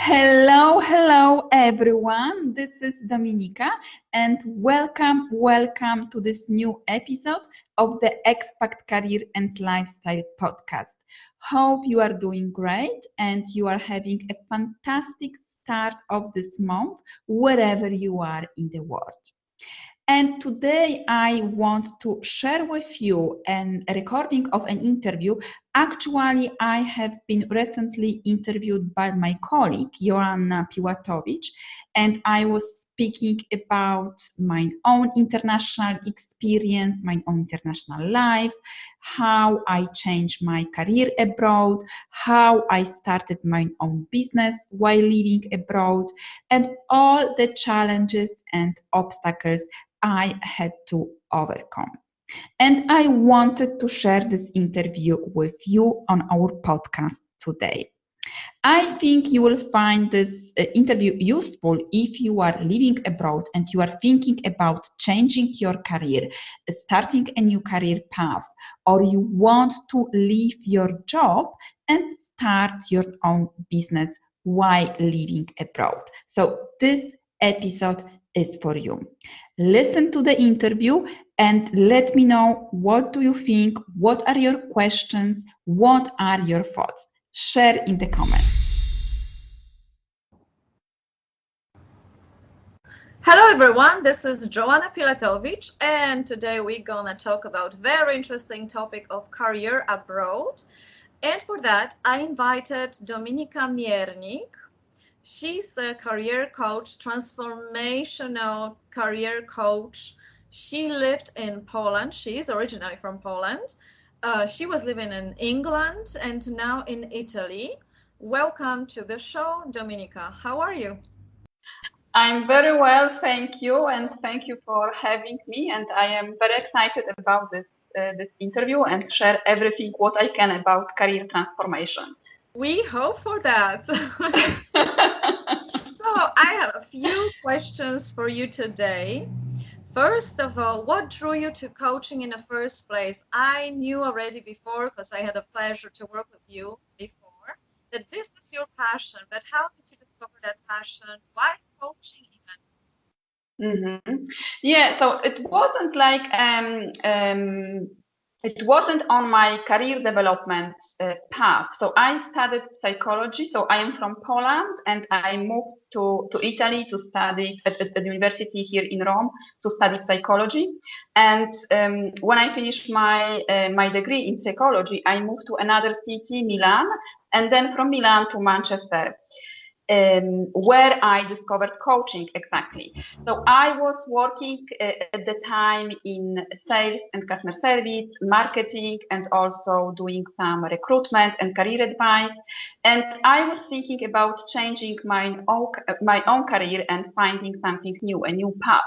Hello everyone. This is Dominika and welcome to this new episode of the Expat Career and Lifestyle podcast. Hope you are doing great and you are having a fantastic start of this month wherever you are in the world. And today I want to share with you a recording of an interview. Actually, I have been recently interviewed by my colleague, Joanna Pilatowicz, and I was speaking about my own international experience, my own international life, how I changed my career abroad, how I started my own business while living abroad, and all the challenges and obstacles I had to overcome. And I wanted to share this interview with you on our podcast today. I think you will find this interview useful if you are living abroad and you are thinking about changing your career, starting a new career path, or you want to leave your job and start your own business while living abroad. So this episode is for you. Listen to the interview and let me know what do you think, what are your questions, what are your thoughts. Share in the comments. Hello everyone, this is Joanna Pilatowicz and today we're gonna talk about very interesting topic of career abroad. And for that I invited Dominika Miernik. She's a career coach, transformational career coach. She lived in Poland. She is originally from Poland. She was living in England and now in Italy. Welcome to the show, Dominika. How are you? I'm very well, thank you, and thank you for having me. And I am very excited about this interview and share everything what I can about career transformation. We hope for that. So I have a few questions for you today. First of all, what drew you to coaching in the first place? I knew already before, because I had a pleasure to work with you before, that this is your passion. But how did you discover that passion? Why coaching even? Mm-hmm. Yeah, so it wasn't like it wasn't on my career development path. So I studied psychology. So I am from Poland and I moved to Italy to study at the university here in Rome to study psychology. And when I finished my degree in psychology, I moved to another city, Milan, and then from Milan to Manchester. Where I discovered coaching exactly. So I was working at the time in sales and customer service, marketing, and also doing some recruitment and career advice. And I was thinking about changing my own career and finding something new, a new path.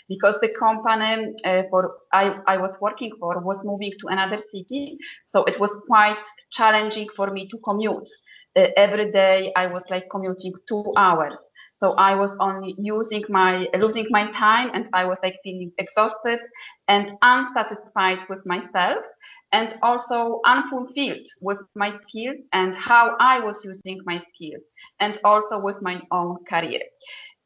Because the company I was working for was moving to another city, so it was quite challenging for me to commute. Every day I was like commuting 2 hours, so I was only losing my time, and I was like feeling exhausted and unsatisfied with myself, and also unfulfilled with my skills and how I was using my skills, and also with my own career.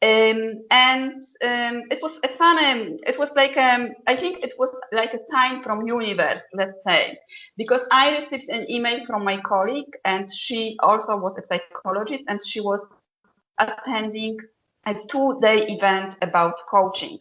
It was a fun. It was like I think it was like a sign from universe, let's say, because I received an email from my colleague, and she also was a psychologist, and she was attending a 2-day event about coaching.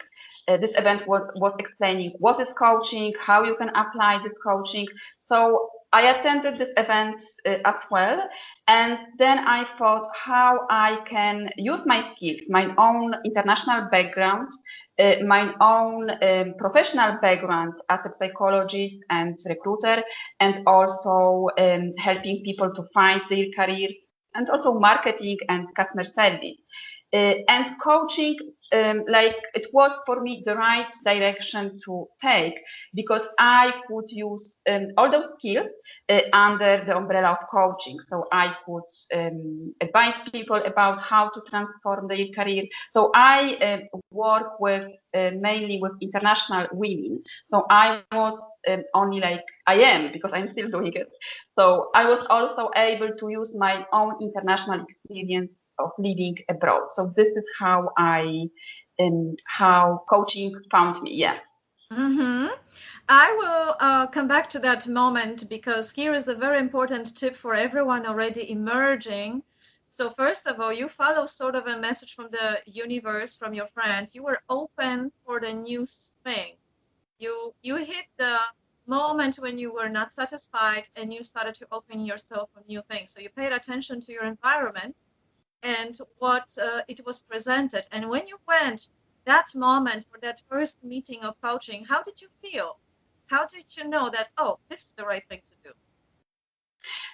This event was explaining what is coaching, how you can apply this coaching. So I attended this event as well, and then I thought how I can use my skills, my own international background, my own professional background as a psychologist and recruiter, and also helping people to find their careers, and also marketing and customer service. And coaching, like it was for me the right direction to take, because I could use all those skills under the umbrella of coaching. So I could advise people about how to transform their career. So I work with mainly with international women. So I was only like I am, because I'm still doing it. So I was also able to use my own international experience of living abroad. So this is how how coaching found me. Yeah. Mm-hmm. I will come back to that moment, because here is a very important tip for everyone already emerging. So first of all, you follow sort of a message from the universe, from your friend. You were open for the new thing. You hit the moment when you were not satisfied, and you started to open yourself for new things. So you paid attention to your environment and what it was presented. And when you went that moment for that first meeting of coaching, how did you feel? How did you know that, oh, this is the right thing to do?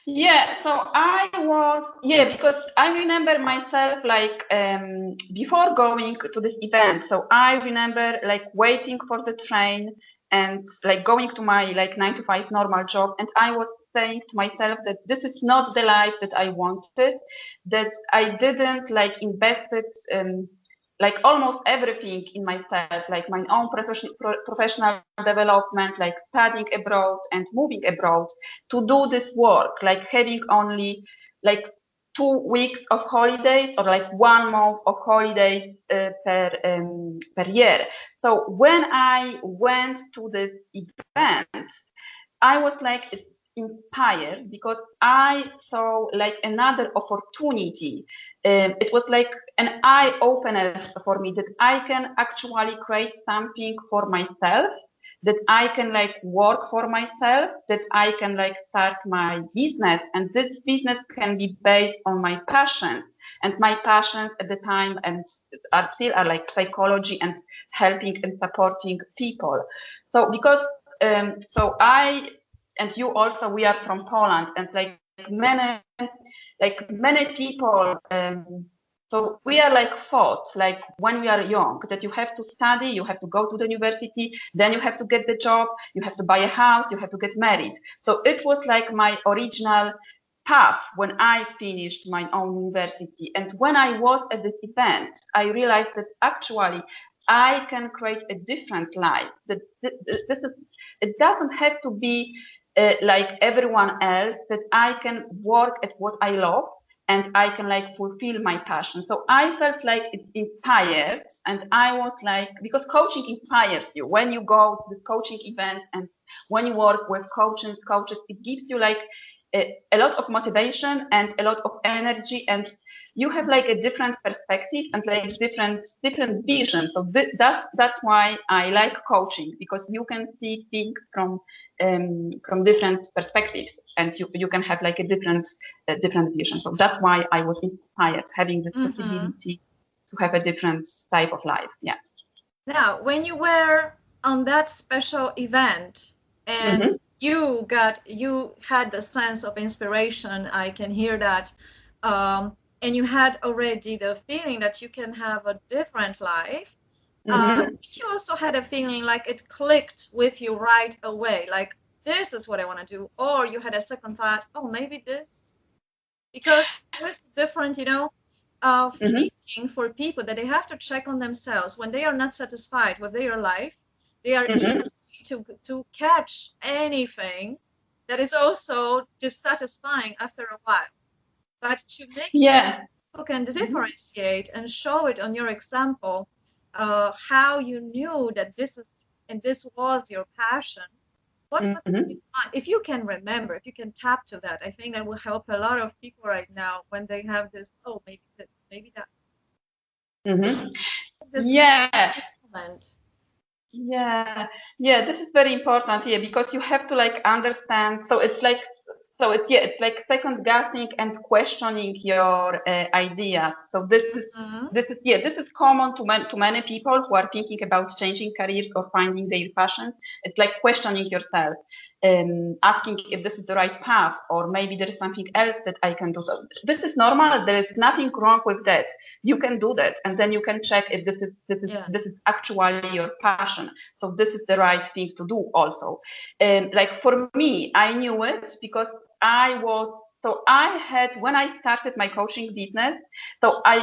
Yeah, so I was, yeah, because I remember myself like before going to this event. So I remember like waiting for the train and like going to my like 9 to 5 normal job. And I was saying to myself that this is not the life that I wanted, that I didn't like invested like almost everything in myself, like my own professional development, like studying abroad and moving abroad to do this work, like having only like 2 weeks of holidays or like 1 month of holidays per year. So when I went to this event, I was like inspired because I saw like another opportunity. It was like an eye opener for me that I can actually create something for myself, that I can like work for myself, that I can like start my business, and this business can be based on my passions. And my passions at the time and are like psychology and helping and supporting people. So because so I and you also, we are from Poland, and like many people so we are like taught like when we are young that you have to study, you have to go to the university, then you have to get the job, you have to buy a house, you have to get married. So it was like my original path when I finished my own university. And when I was at this event, I realized that actually I can create a different life. That this is, it doesn't have to be like everyone else, that I can work at what I love and I can like fulfill my passion. So I felt like it's inspired, and I was like, because coaching inspires you when you go to the coaching event and when you work with coaches, it gives you like a lot of motivation and a lot of energy, and you have like a different perspective and like different vision. So that's why I like coaching, because you can see things from different perspectives, and you can have like a different vision. So that's why I was inspired having this possibility to have a different type of life. Yeah. Now, when you were on that special event and you had the sense of inspiration, I can hear that, and you had already the feeling that you can have a different life. Did you also had a feeling like it clicked with you right away, like this is what I want to do, or you had a second thought, oh, maybe this? Because there's different, feeling for people that they have to check on themselves when they are not satisfied with their life. They are easy to catch anything that is also dissatisfying after a while. But to make people can differentiate and show it on your example, how you knew that this was your passion. What was it? If you can remember, if you can tap to that, I think that will help a lot of people right now when they have this, oh, maybe this, maybe that. Yeah. Yeah, this is very important. Yeah, because you have to like understand. So it's like second guessing and questioning your ideas. So this is common to many people who are thinking about changing careers or finding their passion. It's like questioning yourself, asking if this is the right path, or maybe there is something else that I can do. So this is normal. There is nothing wrong with that. You can do that, and then you can check if this is actually your passion. So this is the right thing to do also. Like for me, I knew it because I had, when I started my coaching business, so I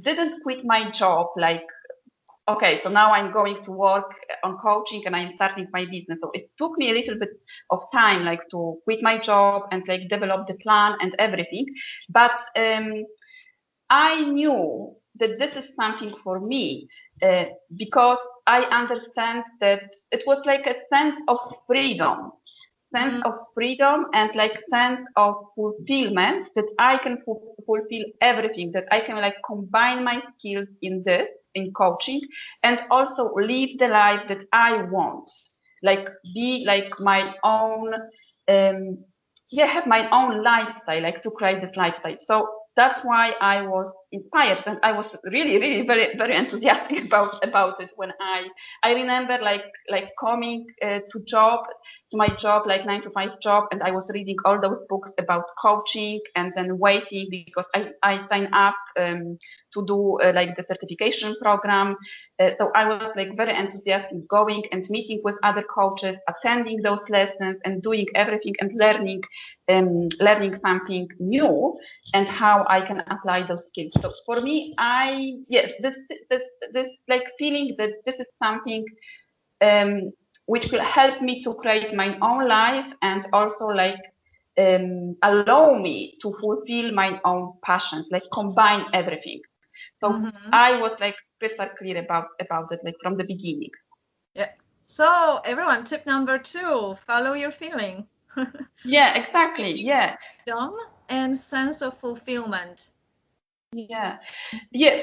didn't quit my job like okay, so now I'm going to work on coaching and I'm starting my business. So it took me a little bit of time, like to quit my job and like develop the plan and everything. But I knew that this is something for me because I understand that it was like a sense of freedom and like sense of fulfillment, that I can fulfill everything, that I can like combine my skills in coaching and also live the life that I want, like be like my own have my own lifestyle, like to create this lifestyle. So that's why I was inspired, and I was really, really very, very enthusiastic about it when I remember like coming to my job, like 9 to 5 job, and I was reading all those books about coaching and then waiting because I signed up to do like the certification program. So I was like very enthusiastic going and meeting with other coaches, attending those lessons and doing everything and learning something new and how I can apply those skills. So for me, this like feeling that this is something which will help me to create my own life and also like allow me to fulfill my own passions, like combine everything. So I was like crystal clear about it, like from the beginning. Yeah. So everyone, tip number 2, follow your feeling. Yeah, exactly. Yeah. Freedom and sense of fulfillment. Yeah.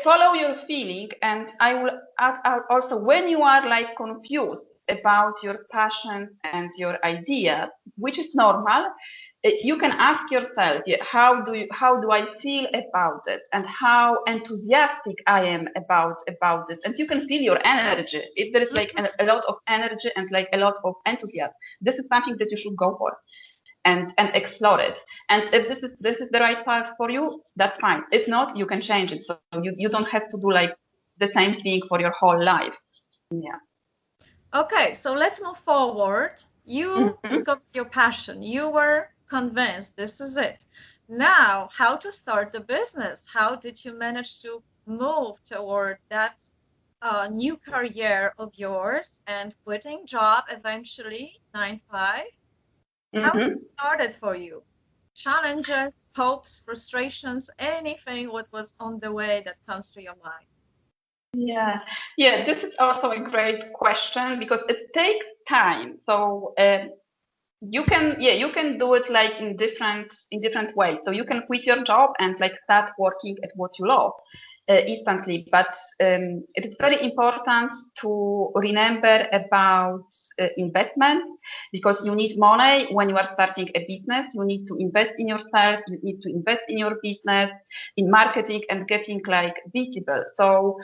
Follow your feeling, and I will add also when you are like confused about your passion and your idea, which is normal, you can ask yourself, how do I feel about it, and how enthusiastic I am about this, and you can feel your energy. If there is like a lot of energy and like a lot of enthusiasm, this is something that you should go for and explore it. And if this is the right path for you, that's fine. If not, you can change it. So you don't have to do like the same thing for your whole life. Yeah. Okay, so let's move forward. You discovered your passion. You were convinced this is it. Now, how to start the business? How did you manage to move toward that new career of yours and quitting job eventually, 9 to 5? How it started for you? Challenges, hopes, frustrations, anything what was on the way that comes to your mind? Yeah, this is also a great question because it takes time. So you can do it like in different ways. So you can quit your job and like start working at what you love instantly, but it is very important to remember about investment, because you need money when you are starting a business. You need to invest in yourself, you need to invest in your business, in marketing and getting like visible. So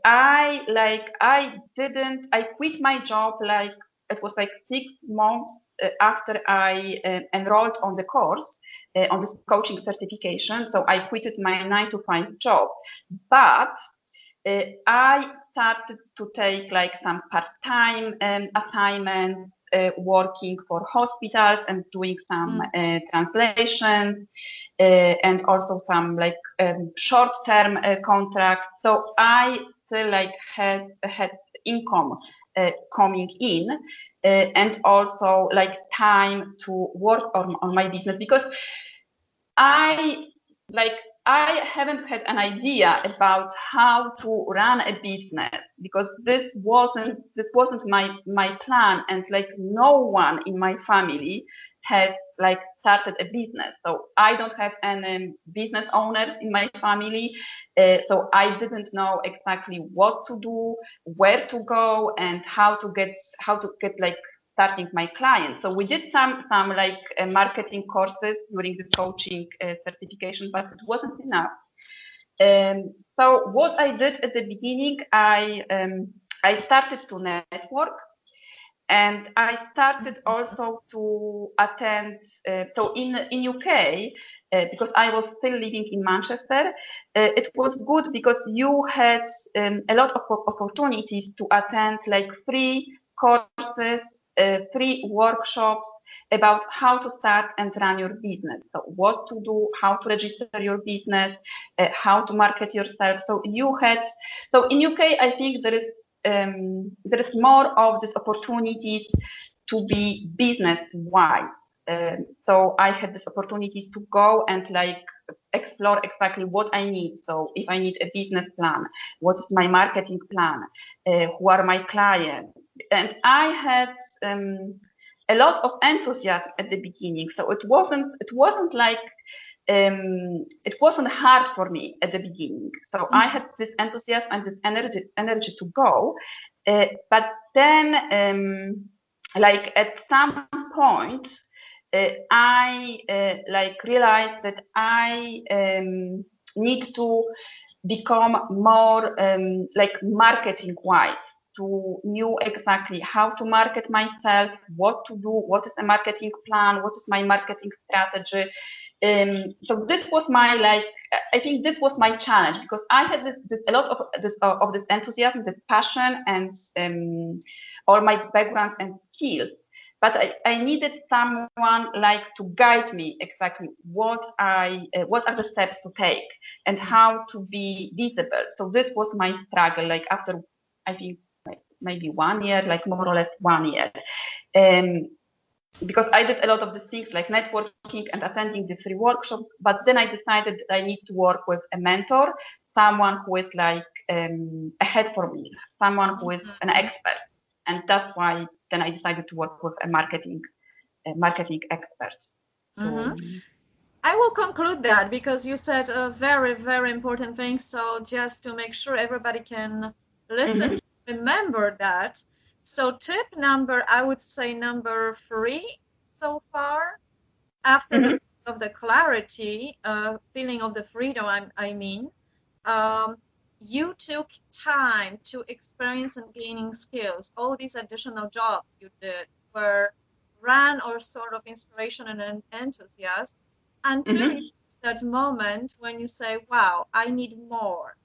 I quit my job, like it was like 6 months after I enrolled on the course, on this coaching certification. So I quitted my 9 to 5 job, but I started to take like some part-time assignments, working for hospitals and doing some translations, and also some like short-term contracts. So I still like had income coming in, and also like time to work on my business, because I haven't had an idea about how to run a business, because this wasn't my plan, and like no one in my family has like started a business. So I don't have any business owners in my family, so I didn't know exactly what to do, where to go, and how to get like starting my clients. So we did some like marketing courses during the coaching certification, but it wasn't enough. So what I did at the beginning, I started to network, and I started also to attend. So in UK, because I was still living in Manchester, it was good because you had a lot of opportunities to attend like free courses, free workshops, about how to start and run your business. So what to do, how to register your business, how to market yourself. So in UK, I think there is more of these opportunities to be business wise. So I had these opportunities to go and like explore exactly what I need. So if I need a business plan, what is my marketing plan, who are my clients, and I had a lot of enthusiasm at the beginning. So it wasn't like it wasn't hard for me at the beginning. So I had this enthusiasm and this energy to go, but then like at some point I like realized that I need to become more like marketing wise, to know exactly how to market myself, what to do, what is a marketing plan, what is my marketing strategy. So this was my I think this was my challenge, because I had a lot of this enthusiasm, this passion, and all my background and skills. But I needed someone like to guide me exactly what are the steps to take and how to be visible. So this was my struggle. Like after, I think maybe 1 year, like more or less 1 year, because I did a lot of these things like networking and attending these free workshops. But then I decided that I need to work with a mentor, someone who is like ahead for me, someone who is an expert, and that's why then I decided to work with a marketing expert. So I will conclude that because you said a very, very important thing. So just to make sure everybody can listen, remember that. So tip number, I would say number 3 so far, after the of the clarity, feeling of the freedom, I mean, you took time to experience and gaining skills. All these additional jobs you did were ran or sort of inspiration and enthusiasm until you reach that moment when you say, wow, I need more.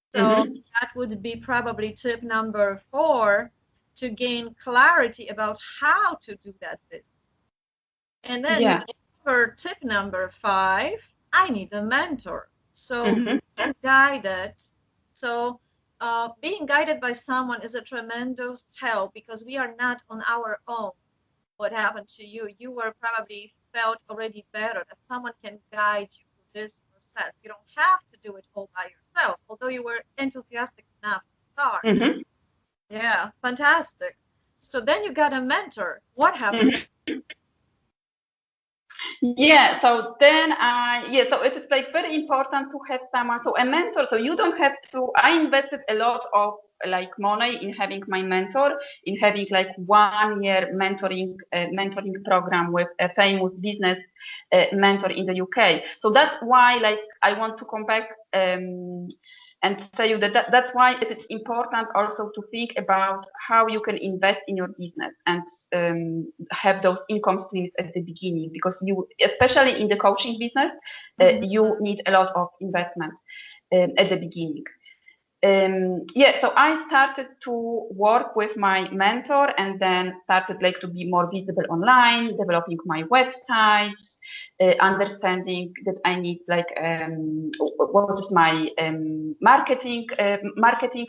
So that would be probably tip number 4, to gain clarity about how to do that business. And then you cover tip number 5, I need a mentor. So being guided. So being guided by someone is a tremendous help, because we are not on our own. What happened to you? You were probably felt already better that someone can guide you through this process. You don't have to do it all by yourself, although you were enthusiastic enough to start. Yeah, fantastic. So then you got a mentor. What happened? Yeah, so then so it is like very important to have someone, so a mentor. So you don't have to, I invested a lot of like money in having my mentor, in having like 1 year mentoring program with a famous business mentor in the UK. So that's why like I want to come back and tell you that's why it is important also to think about how you can invest in your business and have those income streams at the beginning, because you, especially in the coaching business, you need a lot of investment at the beginning. So I started to work with my mentor, and then started like to be more visible online, developing my website, understanding that I need like what is my marketing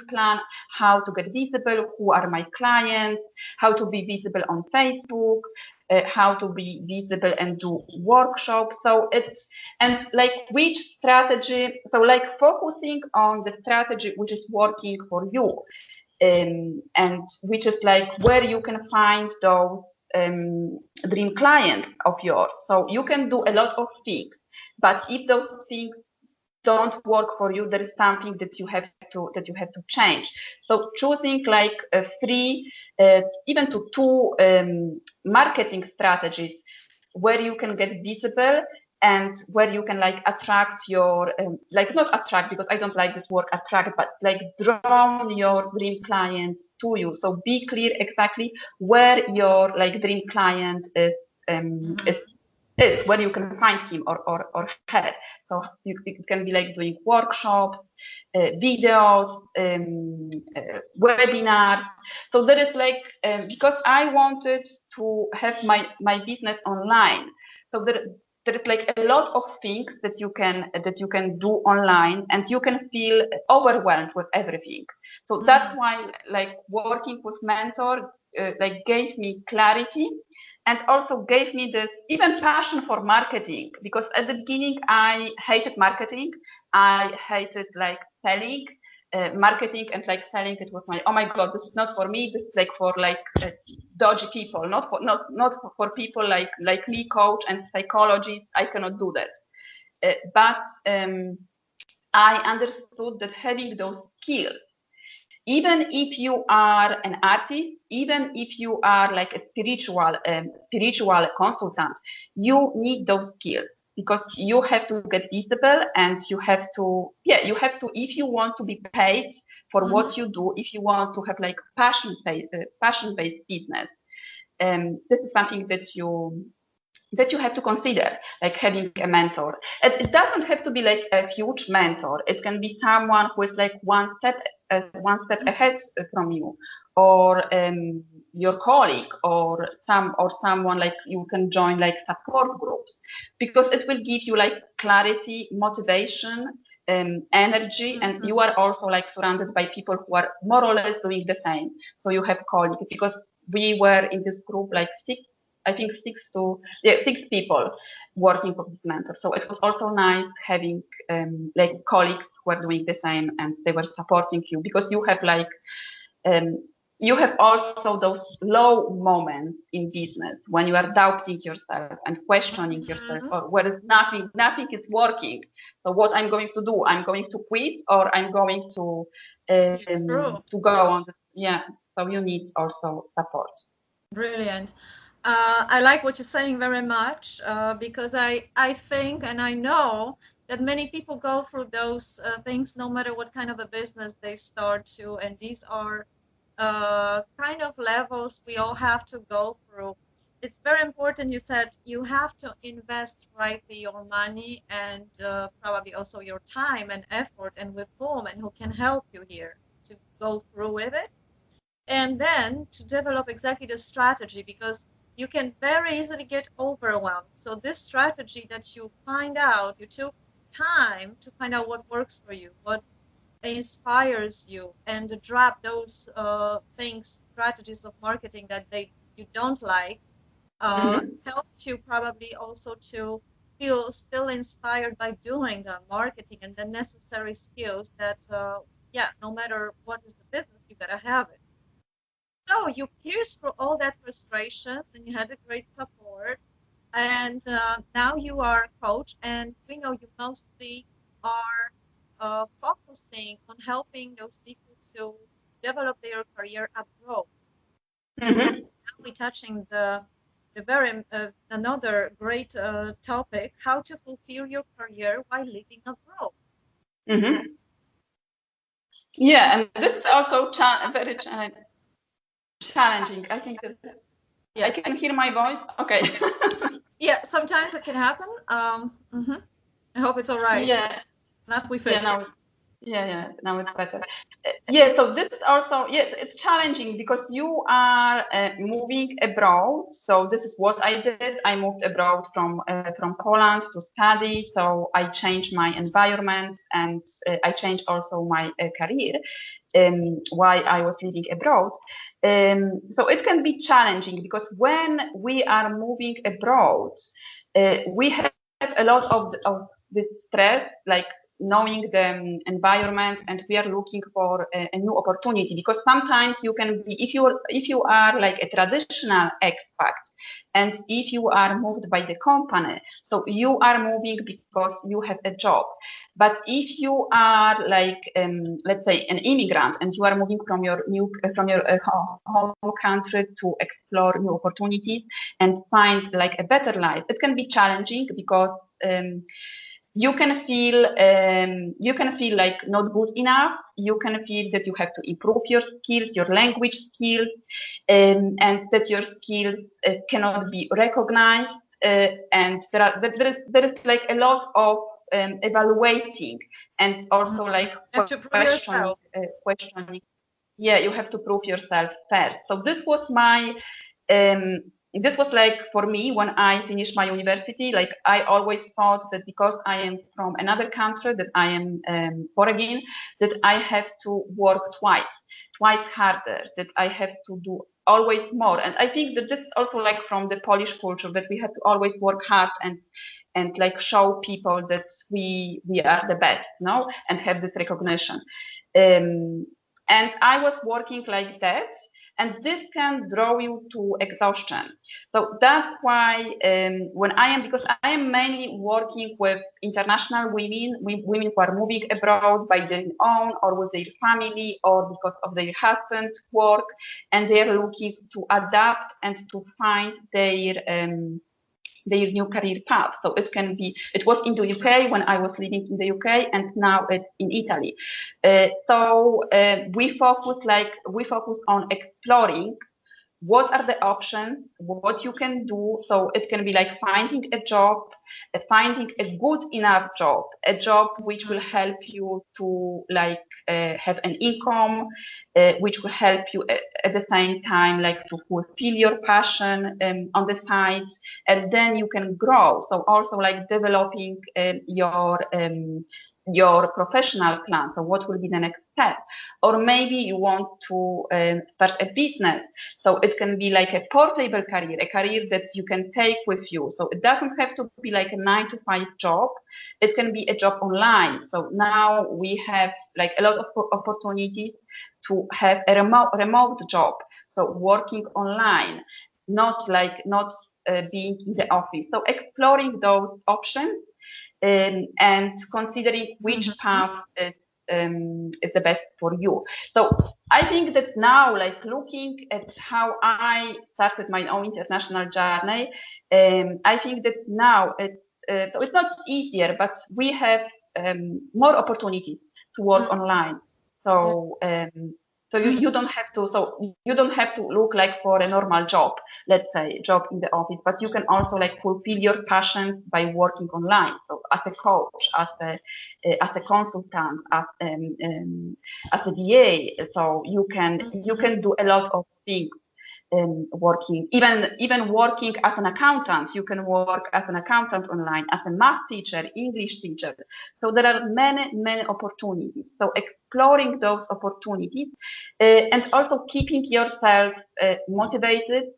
plan, how to get visible, who are my clients, how to be visible on Facebook, how to be visible and do workshops. So it's, and like which strategy, so like focusing on the strategy which is working for you, and which is like where you can find those dream clients of yours. So you can do a lot of things, but if those things don't work for you, there is something that you have to change. So choosing like even to 2 marketing strategies where you can get visible and where you can like attract your like not attract, because I don't like this word attract, but like draw your dream clients to you. So be clear exactly where your like dream client is is, where you can find him or her. So it can be like doing workshops, videos, webinars. So there is like, because I wanted to have my business online. So there is like a lot of things that you can do online, and you can feel overwhelmed with everything. So that's why like working with mentor like gave me clarity, and also gave me this even passion for marketing, because at the beginning I hated marketing. I hated like selling, marketing and like selling. It was oh my god, this is not for me. This is like for like dodgy people, not for people like me, coach and psychologist. I cannot do that. But I understood that having those skills, even if you are an artist, even if you are like a spiritual consultant, you need those skills, because you have to get visible, and you have to, if you want to be paid for what you do, if you want to have like passion-based business, this is something that you have to consider, like having a mentor. It doesn't have to be like a huge mentor. It can be someone who is like one step ahead from you, or your colleague, or someone like you can join like support groups, because it will give you like clarity, motivation, energy, and you are also like surrounded by people who are more or less doing the same. So you have colleagues, because we were in this group like six people working with this mentor. So it was also nice having like colleagues who are doing the same, and they were supporting you, because you have like you have also those low moments in business when you are doubting yourself and questioning yourself, or where nothing is working. So what I'm going to do? I'm going to quit, or I'm going to go on. So you need also support. Brilliant. I like what you're saying very much, because I think and I know that many people go through those things no matter what kind of a business they start to, and these are kind of levels we all have to go through. It's very important, you said, you have to invest rightly your money, and probably also your time and effort, and with whom and who can help you here to go through with it. And then to develop exactly the strategy, because you can very easily get overwhelmed. So this strategy that you took time to find out what works for you, what inspires you, and to drop those strategies of marketing that you don't like, helped you probably also to feel still inspired by doing the marketing and the necessary skills that, no matter what is the business, you gotta have it. So you pierced through all that frustration, and you had a great support, and now you are a coach, and we know you mostly are focusing on helping those people to develop their career abroad. Now we're touching the very another great topic: how to fulfill your career while living abroad. Yeah, and this is also very challenging. I think that I can hear my voice. Okay. Yeah, sometimes it can happen. I hope it's all right. Yeah. Now we fix it. Now it's better. So this is also, it's challenging, because you are moving abroad. So this is what I did. I moved abroad from Poland to study. So I changed my environment, and I changed also my career while I was living abroad. So it can be challenging, because when we are moving abroad, we have a lot of the stress, like knowing the environment, and we are looking for a new opportunity, because sometimes you can be, if you are like a traditional expat, and if you are moved by the company, so you are moving because you have a job. But if you are like let's say an immigrant, and you are moving from your home country to explore new opportunities and find like a better life, it can be challenging, because you can feel like not good enough. You can feel that you have to improve your skills, your language skills, and that your skills cannot be recognized. and there is like a lot of evaluating and also like questioning. Yeah, you have to prove yourself first. So this was my this was like for me when I finished my university. Like I always thought that because I am from another country, that I am foreign, that I have to work twice harder, that I have to do always more. And I think that this is also like from the Polish culture, that we have to always work hard and like show people that we are the best, no, and have this recognition. And I was working like that, and this can draw you to exhaustion. So that's why because I am mainly working with international women who are moving abroad by their own or with their family or because of their husband's work, and they're looking to adapt and to find their new career path. So it was in the UK when I was living in the UK, and now it's in Italy. We focus on exploring what are the options, what you can do. So it can be like finding a job, finding a good enough job, a job which will help you to like have an income, which will help you at the same time like to fulfill your passion on the side, and then you can grow. So also like developing your professional plan. So what will be the next step? Or maybe you want to start a business. So it can be like a portable career, a career that you can take with you. So it doesn't have to be like a 9-to-5 job. It can be a job online. So now we have like a lot of opportunities to have a remote job. So working online, not being in the office. So exploring those options and considering which path is the best for you. So I think that now, like looking at how I started my own international journey, I think that now so it's not easier, but we have more opportunities to work online. So you don't have to look like for a normal job, let's say job in the office, but you can also like fulfill your passions by working online. So as a coach, as a consultant, as a DA, so you can do a lot of things. Working, even working as an accountant, you can work as an accountant online, as a math teacher, English teacher. So there are many opportunities. So exploring those opportunities and also keeping yourself motivated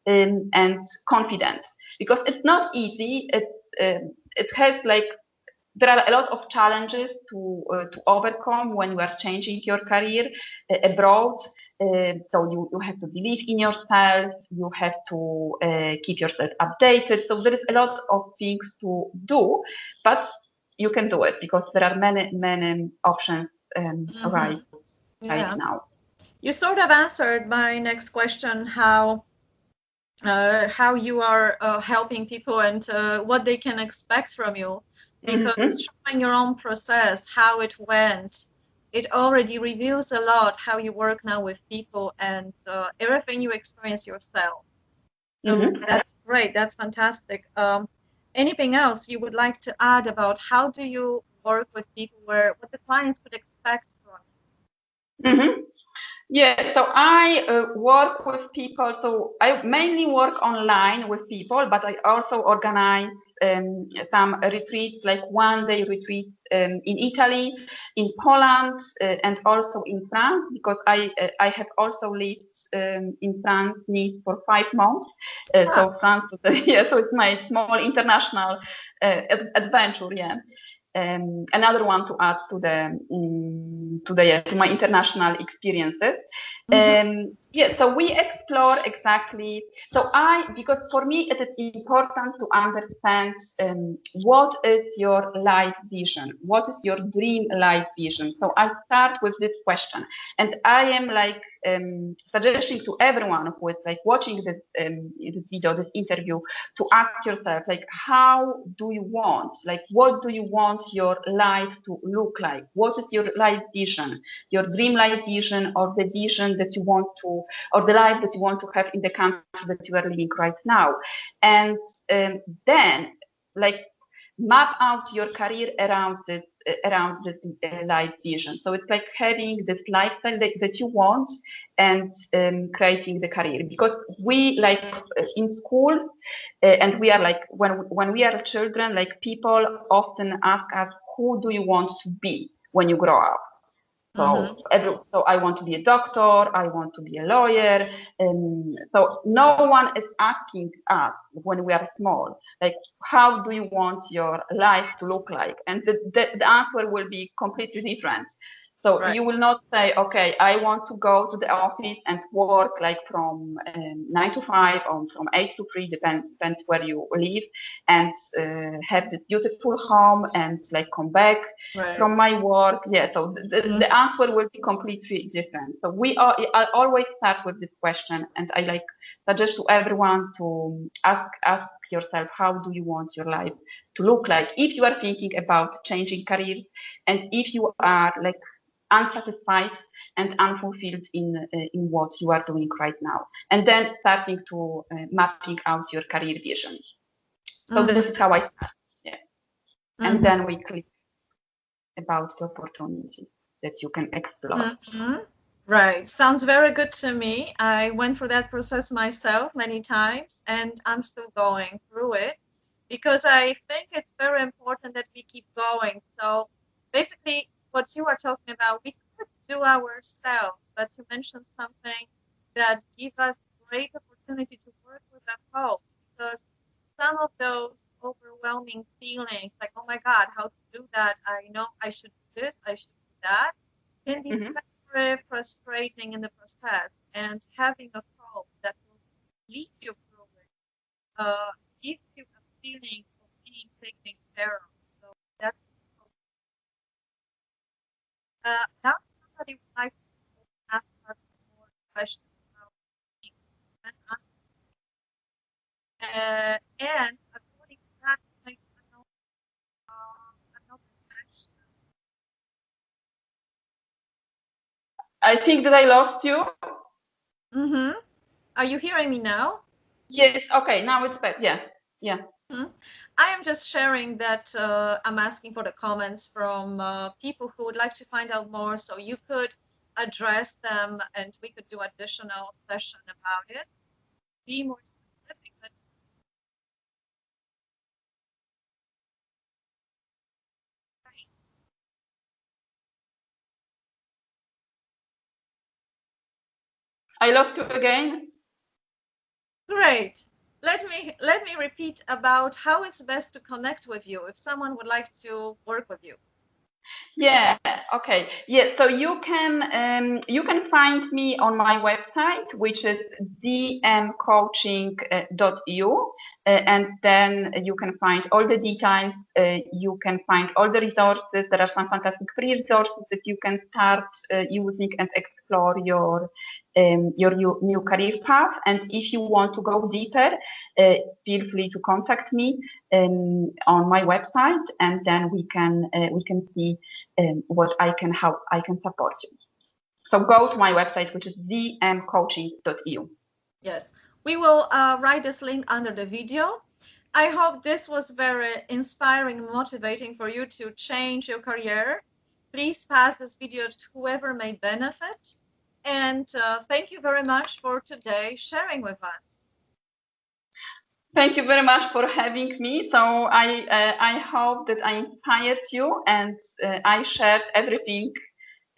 and confident, because it's not easy. It has like there are a lot of challenges to overcome when you are changing your career abroad. So you have to believe in yourself. You have to keep yourself updated. So there is a lot of things to do, but you can do it because there are many options right now. You sort of answered my next question, how you are helping people and what they can expect from you. Because showing your own process, how it went, it already reveals a lot how you work now with people and everything you experience yourself. So that's great. That's fantastic. Anything else you would like to add about how do you work with people, what the clients could expect from you? Yeah, so I work with people. So I mainly work online with people, but I also organize some retreats, like one-day retreat in Italy, in Poland, and also in France, because I have also lived in France for 5 months. So France, yeah, so it's my small international adventure, yeah. Another one to add to my international experiences. So we explore exactly. So because for me it is important to understand what is your life vision, what is your dream life vision. So I start with this question, and I am like suggesting to everyone who is like watching this video, this interview, to ask yourself, like, how do you want, like, what do you want your life to look like? What is your life vision, your dream life vision, or the vision that you want to, or the life that you want to have in the country that you are living right now? And then, like, map out your career around this life vision. So it's like having this lifestyle that you want, and creating the career. Because we, like, in schools, and we are like, when we are children, like, people often ask us, who do you want to be when you grow up? So, so I want to be a doctor, I want to be a lawyer. So no one is asking us when we are small, like, how do you want your life to look like? And the answer will be completely different. So you will not say, okay, I want to go to the office and work like from 9 to 5 or from 8 to 3, depends where you live, and have this beautiful home and like come back from my work. Yeah, so the answer will be completely different. So I always start with this question, and I like suggest to everyone to ask yourself, how do you want your life to look like? If you are thinking about changing careers, and if you are like unsatisfied and unfulfilled in what you are doing right now, and then starting to mapping out your career vision. So this is how I start. Yeah, and then we click about the opportunities that you can explore. Right. Sounds very good to me. I went through that process myself many times, and I'm still going through it because I think it's very important that we keep going. So basically, what you are talking about, we could do ourselves, but you mentioned something that give us great opportunity to work with at home, because some of those overwhelming feelings, like, oh my God, how to do that? I know I should do this, I should do that, can be very frustrating in the process. And having a coach that will lead you through it gives you a feeling of being taken care of. So that's now somebody would like to ask us more questions about being and according to that, like another section. I think that I lost you. Are you hearing me now? Yes. Okay. Now it's better. Yeah. Yeah. I am just sharing that I'm asking for the comments from people who would like to find out more, so you could address them and we could do additional session about it. Be more specific. But I lost you again. Great. Let me repeat about how it's best to connect with you if someone would like to work with you. Yeah. Okay. Yeah. So you can find me on my website, which is dmcoaching.eu, and then you can find all the details. You can find all the resources. There are some fantastic free resources that you can start using and explore your new career path. And if you want to go deeper, feel free to contact me on my website, and then we can see how I can support you. So go to my website, which is dmcoaching.eu. Yes, we will write this link under the video. I hope this was very inspiring and motivating for you to change your career. Please pass this video to whoever may benefit. And thank you very much for today sharing with us. Thank you very much for having me. So I hope that I inspired you, and I shared everything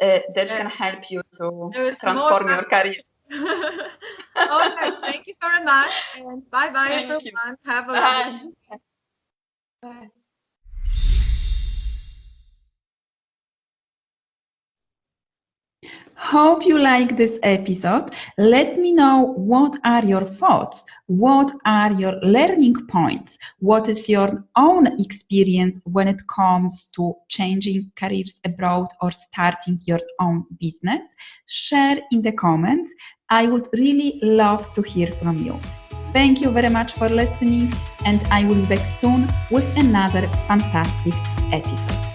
that can help you to transform your career. Okay, thank you very much, and bye-bye, everyone. Have a lovely day. Bye. Hope you like this episode. Let me know what are your thoughts, what are your learning points, what is your own experience when it comes to changing careers abroad or starting your own business. Share in the comments. I would really love to hear from you. Thank you very much for listening, and I will be back soon with another fantastic episode.